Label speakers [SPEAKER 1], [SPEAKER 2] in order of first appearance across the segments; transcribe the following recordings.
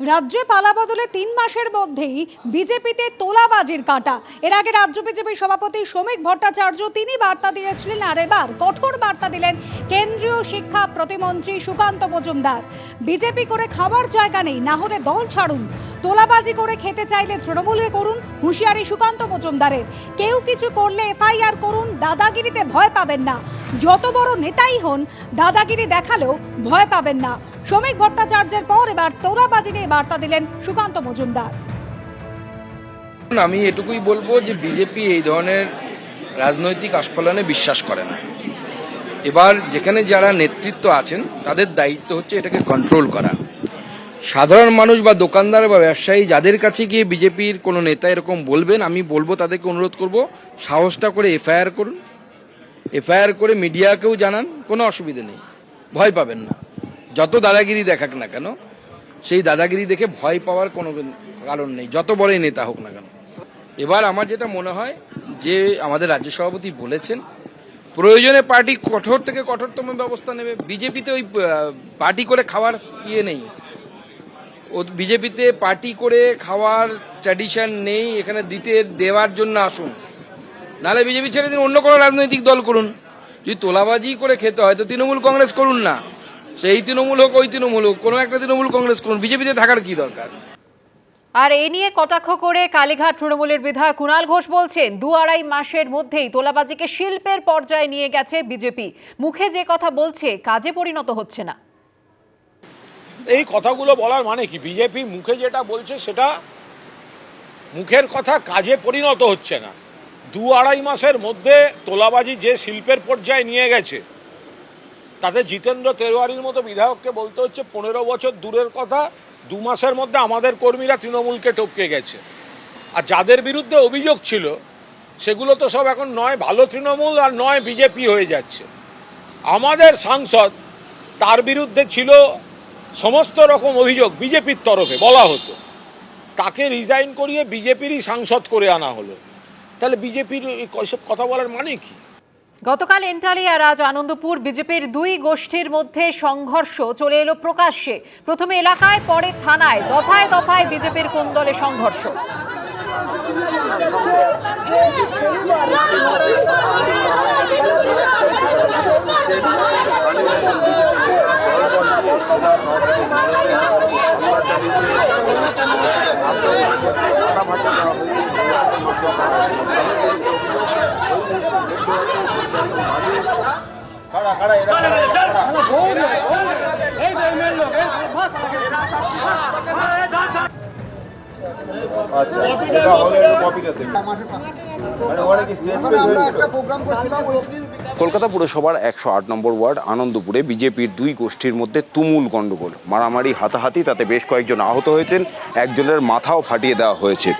[SPEAKER 1] রাজ্যে পালাবদলে 3 মাসের মধ্যেই বিজেপিতে তোলাবাজির কাঁটা। এর আগে রাজ্য বিজেপির সভাপতি শ্রমিক ভট্টাচার্য তিনি বার্তা দিয়েছিলেন, আর এবার কঠোর বার্তা দিলেন কেন্দ্রীয় শিক্ষা প্রতিমন্ত্রী সুকান্ত মজুমদার। বিজেপি করে খাবার জায়গা নেই, না হলে দল ছাড়ুন। তোলাবাজি করে খেতে চাইলে তৃণমূলে করুন, হুঁশিয়ারি সুকান্ত মজুমদারের। কেউ কিছু করলে এফআইআর করুন, দাদাগিরিতে ভয় পাবেন না। যত বড় নেতাই হন, দাদাগিরি দেখালেও ভয় পাবেন না। শ্রমিক ভট্টাচার্যের পর এবার তোলাবাজি নিয়ে বার্তা দিলেন সুকান্ত মজুমদার।
[SPEAKER 2] আমি এটুকুই বলবো যে বিজেপি এই ধরনের রাজনৈতিক আস্ফালনে বিশ্বাস করে না। এবার যেখানে যারা নেতৃত্ব আছেন তাদের দায়িত্ব হচ্ছে এটাকে কন্ট্রোল করা। সাধারণ মানুষ বা দোকানদার বা ব্যবসায়ী যাদের কাছে গিয়ে বিজেপির কোনো নেতা এরকম বলবেন, আমি বলবো তাদেরকে অনুরোধ করব সাহসটা করে এফআইআর করুন। এফআইআর করে মিডিয়াকেও জানান, কোনো অসুবিধা নেই, ভয় পাবেন না। যত দাদাগিরি দেখাক না কেন, সেই দাদাগিরি দেখে ভয় পাওয়ার কোনো কারণ নেই, যত বড়ই নেতা হোক না কেন। এবার আমার যেটা মনে হয় যে আমাদের রাজ্য সভাপতি বলেছেন প্রয়োজনে পার্টি কঠোর থেকে কঠোরতম ব্যবস্থা নেবে। বিজেপিতে ওই পার্টি করে খাওয়ার নেই, ও বিজেপিতে পার্টি করে খাওয়ার ট্র্যাডিশন নেই। এখানে দেওয়ার জন্য আসুন, নাহলে বিজেপি ছেড়ে দিন, অন্য কোনো রাজনৈতিক দল করুন। যদি তোলাবাজি করে খেতে হয় তো তৃণমূল কংগ্রেস করুন না, সেই তৃণমূল হোক ওই তৃণমূল হোক, কোনো একটা তৃণমূল কংগ্রেস করুন, বিজেপিতে থাকার কি দরকার।
[SPEAKER 3] আর এ নিয়ে কটাক্ষ করে কালীঘাট তৃণমূলের বিধায়ক কুণাল ঘোষ বলছেন 2-2.5 মাসের মধ্যেই তোলাবাজিকে শিল্পের পর্যায়ে নিয়ে গেছে বিজেপি। মুখে যে কথা বলছে কাজে পরিণত হচ্ছে না।
[SPEAKER 4] এই কথাগুলো বলার মানে কি? বিজেপি মুখে যেটা বলছে সেটা মুখের কথা, কাজে পরিণত হচ্ছে না। 2-2.5 মাসের মধ্যে তোলাবাজি যে শিল্পের পর্যায়ে নিয়ে গেছে, তাতে জিতেন্দ্র তেওয়ারির মতো বিধায়ককে বলতে হচ্ছে 15 বছর দূরের কথা, 2 মাসের মধ্যে আমাদের কর্মীরা তৃণমূলকে টপকে গেছে। আর যাদের বিরুদ্ধে অভিযোগ ছিল সেগুলো তো সব এখন নয় ভালো তৃণমূল আর নয় বিজেপি হয়ে যাচ্ছে। আমাদের সাংসদ, তার বিরুদ্ধে ছিল সমস্ত রকম অভিযোগ, বিজেপির তরফে বলা হতো, তাকে রিজাইন করিয়ে বিজেপিরই সাংসদ করে আনা হলো। তাহলে বিজেপির এইসব কথা বলার মানে কি?
[SPEAKER 3] গতকাল এন্টালি আর আজ আনন্দপুর বিজেপির 2 গোষ্ঠীর মধ্যে সংঘর্ষ চলে এলো প্রকাশ্যে। প্রথমে এলাকায়, পরে থানায়, দফায় দফায় বিজেপির কোন দলে সংঘর্ষ।
[SPEAKER 5] কলকাতা পুরসভার 108 নম্বর ওয়ার্ড আনন্দপুরে বিজেপির 2 গোষ্ঠীর মধ্যে তুমুল গণ্ডগোল, মারামারি, হাতাহাতি, তাতে বেশ কয়েকজন আহত হয়েছেন, একজনের মাথাও ফাটিয়ে দেওয়া হয়েছে।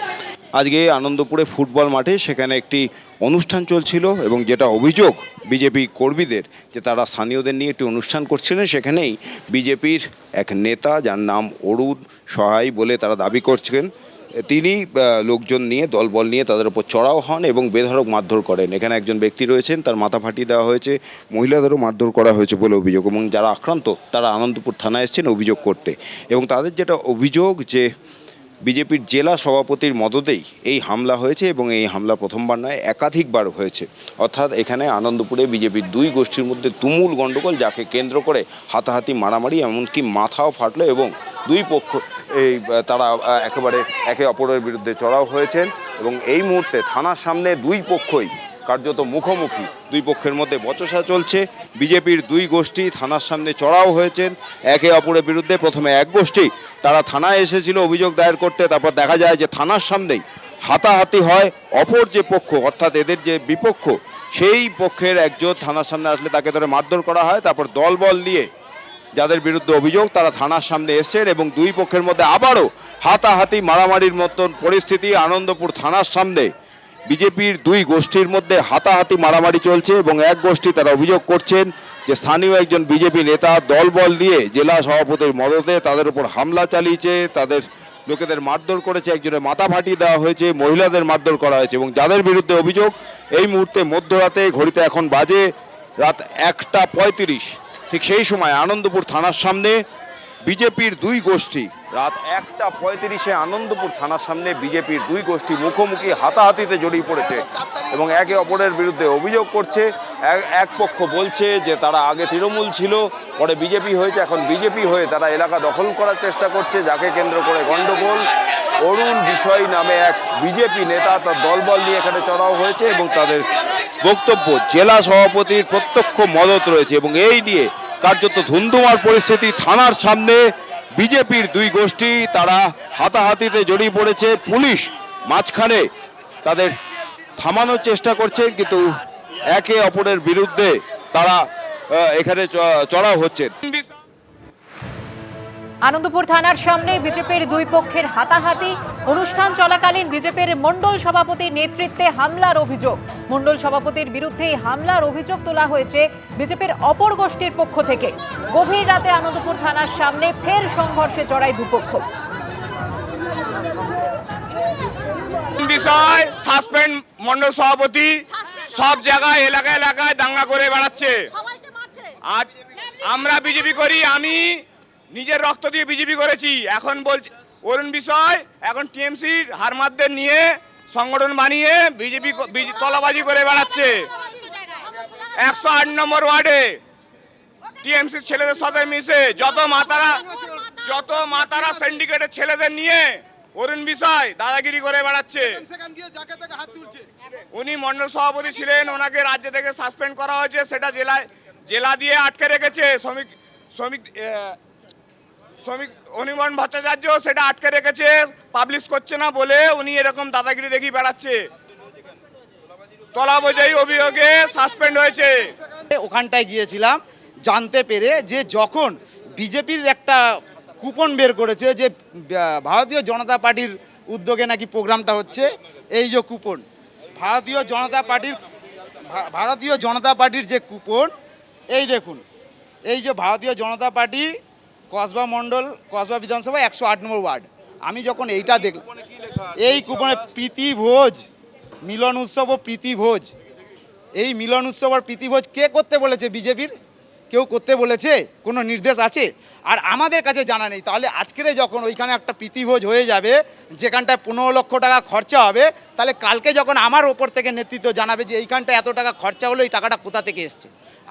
[SPEAKER 5] আজকে আনন্দপুরে ফুটবল মাঠে সেখানে একটি অনুষ্ঠান চলছিল এবং যেটা অভিযোগ বিজেপি কর্মীদের যে তারা স্থানীয়দের নিয়ে একটি অনুষ্ঠান করছিলেন, সেখানেই বিজেপির এক নেতা যার নাম অরুণ সহায় বলে তারা দাবি করছেন, তিনি লোকজন নিয়ে দলবল নিয়ে তাদের উপর চড়াও হন এবং বেধড়ক মারধর করেন। এখানে একজন ব্যক্তি রয়েছেন, তার মাথা ফাটিয়ে দেওয়া হয়েছে, মহিলাদেরও মারধর করা হয়েছে বলে অভিযোগ, এবং যারা আক্রান্ত তারা আনন্দপুর থানায় এসেছেন অভিযোগ করতে। এবং তাদের যেটা অভিযোগ যে বিজেপির জেলা সভাপতির মদতেই এই হামলা হয়েছে এবং এই হামলা প্রথমবার নয়, একাধিকবার হয়েছে। অর্থাৎ এখানে আনন্দপুরে বিজেপির 2 গোষ্ঠীর মধ্যে তুমুল গণ্ডগোল, যাকে কেন্দ্র করে হাতাহাতি, মারামারি, এমনকি মাথাও ফাটলো এবং 2 পক্ষ তারা একেবারে একে অপরের বিরুদ্ধে চড়াও হয়েছেন। এবং এই মুহূর্তে থানার সামনে 2 পক্ষই কার্যত মুখোমুখি, 2 পক্ষের মধ্যে বচসা চলছে। বিজেপির 2 গোষ্ঠী থানার সামনে চড়াও হয়েছেন একে অপরের বিরুদ্ধে। প্রথমে এক গোষ্ঠী তারা থানায় এসেছিল অভিযোগ দায়ের করতে, তারপর দেখা যায় যে থানার সামনেই হাতাহাতি হয়। অপর যে পক্ষ, অর্থাৎ এদের যে বিপক্ষ, সেই পক্ষের একজন থানার সামনে আসলে তাকে ধরে মারধর করা হয়। তারপর দলবল নিয়ে যাদের বিরুদ্ধে অভিযোগ তারা থানার সামনে এসেছেন এবং 2 পক্ষের মধ্যে আবারও হাতাহাতি, মারামারির মতন পরিস্থিতি। আনন্দপুর থানার সামনে বিজেপির 2 গোষ্ঠীর মধ্যে হাতাহাতি, মারামারি চলছে এবং এক গোষ্ঠী তারা অভিযোগ করছেন যে স্থানীয় একজন বিজেপি নেতা দলবল নিয়ে জেলা সভাপতির মদতে তাদের উপর হামলা চালিয়েছে, তাদের লোকেদের মারধর করেছে, একজনের মাথা ফাটিয়ে দেওয়া হয়েছে, মহিলাদের মারধর করা হয়েছে। এবং যাদের বিরুদ্ধে অভিযোগ, এই মুহূর্তে মধ্যরাতে, ঘড়িতে এখন বাজে রাত 1টা 35, ঠিক সেই সময় আনন্দপুর থানার সামনে বিজেপির দুই গোষ্ঠী রাত 1:35 আনন্দপুর থানার সামনে বিজেপির দুই গোষ্ঠী মুখোমুখি হাতাহাতিতে জড়িয়ে পড়েছে এবং একে অপরের বিরুদ্ধে অভিযোগ করছে। এক পক্ষ বলছে যে তারা আগে তৃণমূল ছিল, পরে বিজেপি হয়েছে, এখন বিজেপি হয়ে তারা এলাকা দখল করার চেষ্টা করছে, যাকে কেন্দ্র করে গণ্ডগোল। অরুণ বিষয় নামে এক বিজেপি নেতা তার দলবল নিয়ে এখানে চড়াও হয়েছে এবং তাদের বক্তব্য জেলা সভাপতির প্রত্যক্ষ মদত রয়েছে এবং এই নিয়ে কার্যত ধুন্ধুমার পরিস্থিতি থানার সামনে। বিজেপির দুই গোষ্ঠী তারা হাতাহাতিতে জড়িয়ে পড়েছে, পুলিশ মাঝখানে তাদের থামানোর চেষ্টা করছে, কিন্তু একে অপরের বিরুদ্ধে তারা এখানে চড়াও হচ্ছেন।
[SPEAKER 3] আনন্দপুর থানার সামনে বিজেপির দুই পক্ষের হাতাহাতি। অনুষ্ঠান চলাকালীন বিজেপির মণ্ডল সভাপতির নেতৃত্বে হামলার অভিযোগ। মণ্ডল সভাপতির বিরুদ্ধে হামলার অভিযোগ তোলা হয়েছে বিজেপির অপর গোষ্ঠীর পক্ষ থেকে। গভীর রাতে আনন্দপুর থানার সামনে ফের সংঘর্ষে জড়ায় দুপক্ষ।
[SPEAKER 6] বিষয় সাসপেন্ড মণ্ডল সভাপতি সব জায়গায় এলাকায় এলাকায় দাঙ্গা করে বেড়াচ্ছে। আজ আমরা বিজেপি করি, আমি নিজের রক্ত দিয়ে বিজেপি করেছি। এখন বলছি অরুণ বিষয় এখন টিএমসির হারমাদদের নিয়ে সংগঠন বানিয়ে বিজেপি তলাবাজি করে বেড়াচ্ছে। 108 নম্বর ওয়ার্ডে টিএমসির ছেলেদের সাথে মিশে যত মাতারা সিন্ডিকেটের ছেলেদের নিয়ে অরুণ বিষয় দাদাগিরি করে বেড়াচ্ছে। উনি মণ্ডল সভাপতি ছিলেন, ওনাকে রাজ্য থেকে সাসপেন্ড করা হয়েছে, সেটা জেলা দিয়ে আটকে রেখেছে। শ্রমিক অনিমন ভট্টাচার্য সেটা আটকে রেখেছে, পাবলিশ করছে না বলে উনি এরকম দাদাগিরি দেখি বেড়াচ্ছে। তলাবাজি অভিযোগে সাসপেন্ড হয়েছে।
[SPEAKER 7] ওখানটায় গিয়েছিলাম জানতে পেরে যে যখন বিজেপির একটা কুপন বের করেছে যে ভারতীয় জনতা পার্টির উদ্যোগে নাকি প্রোগ্রামটা হচ্ছে, এই যে কুপন ভারতীয় জনতা পার্টির যে কুপন, এই দেখুন, এই যে ভারতীয় জনতা পার্টি কসবা বিধানসভা 108 নম্বর ওয়ার্ড। আমি যখন এইটা দেখলাম, এই কুপনে প্রীতি ভোজ মিলন উৎসব ও প্রীতি ভোজ, এই মিলন উৎসব আর প্রীতি ভোজ কে করতে বলেছে? বিজেপির কেউ করতে বলেছে? কোনো নির্দেশ আছে? আর আমাদের কাছে জানা নেই। তাহলে আজকের যখন ওইখানে একটা প্রীতিভোজ হয়ে যাবে, যেখানটায় 15 লক্ষ টাকা খরচা হবে, তাহলে কালকে যখন আমার ওপর থেকে নেতৃত্ব জানাবে যে এইখানটায় এত টাকা খরচা হলো, এই টাকাটা কোথা থেকে এসছে,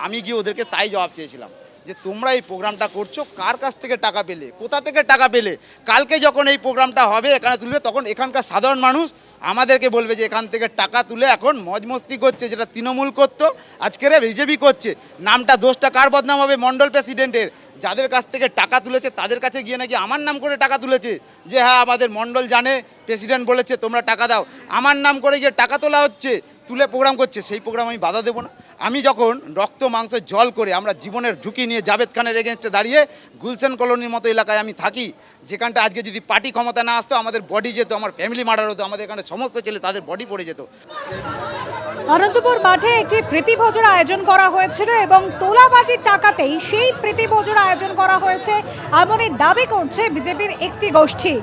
[SPEAKER 7] আমি গিয়ে ওদেরকে তাই জবাব চেয়েছিলাম যে তোমরা এই প্রোগ্রামটা করছো, কার কাছ থেকে টাকা পেলে, কোথা থেকে টাকা পেলে? কালকে যখন এই প্রোগ্রামটা হবে এখানে তুলবে, তখন এখানকার সাধারণ মানুষ আমাদেরকে বলবে যে এখান থেকে টাকা তুলে এখন মজমস্তি করছে, যেটা তৃণমূল করতো আজকের বিজেপি করছে। নামটা দোষটা কার বদনাম হবে? মণ্ডল প্রেসিডেন্টের। যাদের কাছ থেকে টাকা তুলেছে তাদের কাছে গিয়ে নাকি আমার নাম করে টাকা তুলেছে, যে হ্যাঁ আমাদের মণ্ডল জানে, প্রেসিডেন্ট বলেছে তোমরা টাকা দাও, আমার নাম করে গিয়ে টাকা তোলা হচ্ছে, তুলে প্রোগ্রাম করছে। সেই প্রোগ্রাম আমি বাধা দেবো না। আমি যখন রক্ত মাংস জল করে আমরা জীবনের ঝুঁকি নিয়ে জাভেদ খানের এগেনস্টে দাঁড়িয়ে গুলশান কলোনির মতো এলাকায় আমি থাকি, যেখানটা আজকে যদি পার্টি ক্ষমতা না আসতো, আমাদের বডি যেত, আমার ফ্যামিলি মার্ডার হতো, আমাদের এখানে সমস্ত ছেলে তাদের বডি পড়ে যেত।
[SPEAKER 1] অনন্তপুর মাঠে একটি প্রীতিভোজের আয়োজন করা হয়েছিল এবং তোলাবাজির টাকাতেই সেই প্রীতিভোজের আয়োজন করা হয়েছে এমনই দাবি করছে বিজেপির একটি গোষ্ঠী।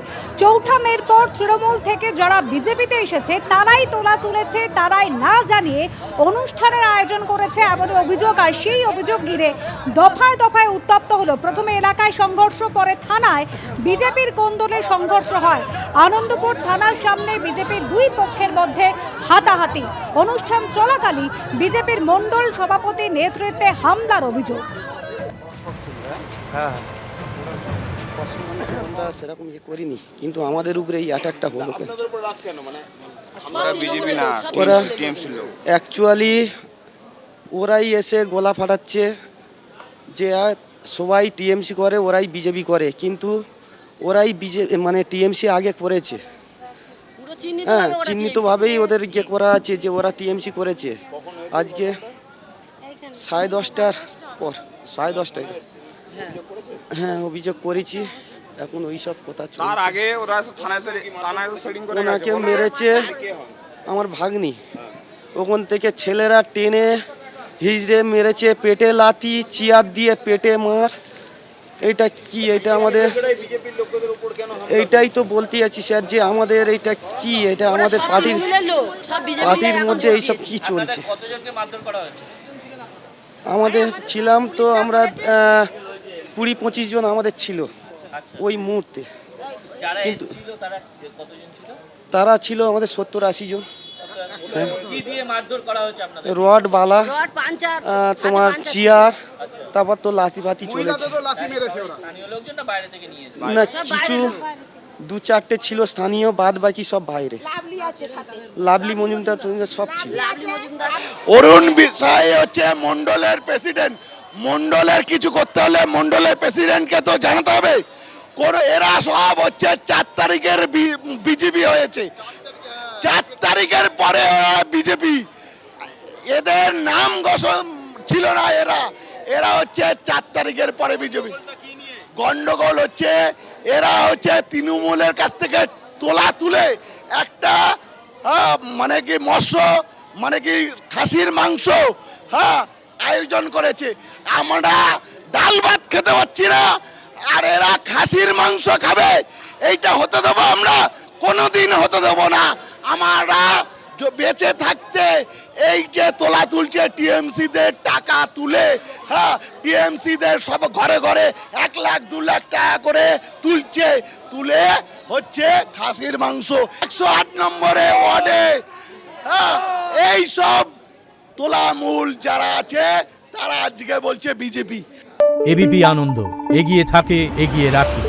[SPEAKER 1] 4 মের পর তৃণমূল থেকে যারা বিজেপিতে এসেছে তারাই তোলা তুলেছে, তারাই না জানিয়ে অনুষ্ঠানের আয়োজন করেছে এমন অভিযোগ। আর সেই অভিযোগ ঘিরে দফায় দফায় উত্তপ্ত হলো। প্রথমে এলাকায় সংঘর্ষ, পরে থানায় বিজেপির কোন্দলে সংঘর্ষ হয়। আনন্দপুর থানার সামনে বিজেপির দুই পক্ষের মধ্যে হাতাহাতি। অনুষ্ঠান চলাকালীন বিজেপির মণ্ডল সভাপতির নেতৃত্বে হামলার অভিযোগ।
[SPEAKER 8] আমরা সেরকম ইয়ে করিনি, কিন্তু আমাদের উপরে এই অ্যাটাকটা হলো। ওরা অ্যাকচুয়ালি ওরাই এসে গলা ফাটাচ্ছে যে সবাই টিএমসি করে, ওরাই বিজেপি করে, কিন্তু ওরাই মানে টিএমসি আগে করেছে। হ্যাঁ, চিহ্নিতভাবেই ওদের ইয়ে করা আছে যে ওরা টিএমসি করেছে। আজকে 10:30টার পর 10:30টায় হ্যাঁ অভিযোগ করেছি। এখন ওই সব কথা চলছে। ওনাকে মেরেছে আমার ভাগ্নি, ওখান থেকে ছেলেরা টেনে হিজড়ে মেরেছে, পেটে লাথি, চেয়ার দিয়ে পেটে মার। এটা কি? এটা আমাদের, এইটাই তো বলতে আছি স্যার, যে আমাদের এইটা কি? এটা আমাদের পার্টির মধ্যে এইসব কি চলছে? আমাদের ছিলাম তো আমরা 20-25 জন আমাদের ছিল ওই মুহূর্তে।
[SPEAKER 9] যারা
[SPEAKER 8] কিন্তু
[SPEAKER 9] এসেছিল তারা কতজন ছিল?
[SPEAKER 8] তারা ছিল আমাদের 70-80 জন। হ্যাঁ।
[SPEAKER 9] কি দিয়ে মারধর করা হয়েছে আপনাদের?
[SPEAKER 8] রড বালা তোমার চেয়ার,
[SPEAKER 9] আচ্ছা,
[SPEAKER 8] তারপর তো লাঠি ফাতি চলেছে।
[SPEAKER 9] স্থানীয় লোকজন না বাইরে থেকে নিয়ে এসেছে?
[SPEAKER 8] না কিছু 2-4টে ছিল স্থানীয়, বাদ বাকি সব বাইরে। লাভলি মজুমদার টজুমদার সব ছিল।
[SPEAKER 6] অরুণ বিষয় হচ্ছে মন্ডলের প্রেসিডেন্ট। মন্ডলের কিছু করতে হলে মন্ডলের প্রেসিডেন্টকে তো জানাতে হবে। এরা সব হচ্ছে 4 তারিখের বিজেপি হয়েছে, 4 তারিখের পরে বিজেপি। এদের নাম ছিল না, এরা হচ্ছে 4 তারিখের পরে বিজেপি। গন্ডগোল হচ্ছে এরা হচ্ছে তৃণমূলের কাছ থেকে তোলা তুলে একটা মানে কি মৎস্য মানে কি খাসির মাংস আয়োজন করেছে। আমরা ডাল ভাত খেতে পাচ্ছি না, আর এরা খাসির মাংস খাবে। এইটা হতে দেবো আমরা? কোনোদিন হতে দেবো না। আমরা বেঁচে থাকতে এই যে তোলা তুলছে টিএমসি দের টাকা তুলে, টিএমসি দের সব ঘরে ঘরে 1 লাখ 2 লাখ টাকা করে তুলছে, তুলে হচ্ছে খাসির মাংস 108 নম্বরে ওয়ার্ডে। এই সব তোলামূল যারা আছে তারা আজকে বলছে বিজেপি।
[SPEAKER 10] এবিপি আনন্দ, এগিয়ে থাকে, এগিয়ে রাখে।